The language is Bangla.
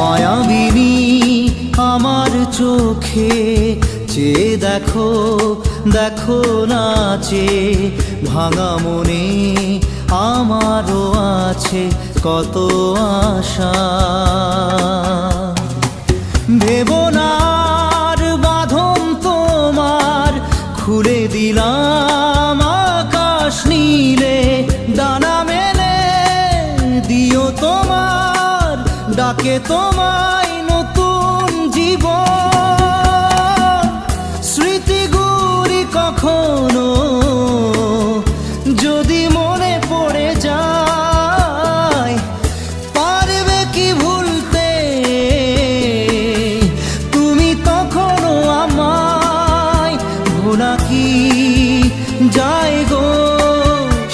মায়াবিনী আমার চোখে চেয়ে দেখো, দেখো নাচে ভাঙা মনে আমারও আছে কত আশা। ভেবনার বাঁধন তোমার খুলে দিলাম আকাশ নীলে, ডানা মেলে দিও তোমার ডাকে তোমায় নতুন জীবন। স্মৃতিগুলি কখনো যদি মনে